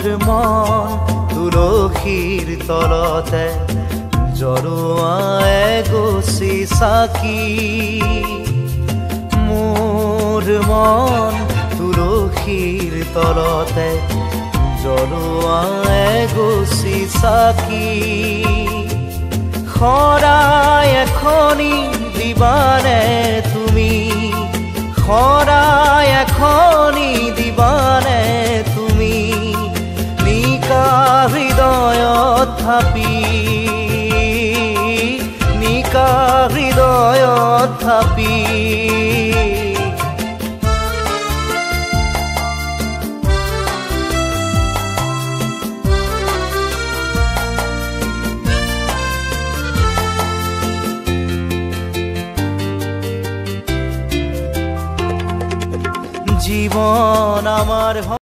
মন তুলসীৰ তলতে জ্বলোৱা এগছি চাকি মোৰ মন তুলসীৰ তলতে জ্বলোৱা এগছি চাকি শৰাই এখনি দিবানে তুমি শৰাই এখনি দিবানে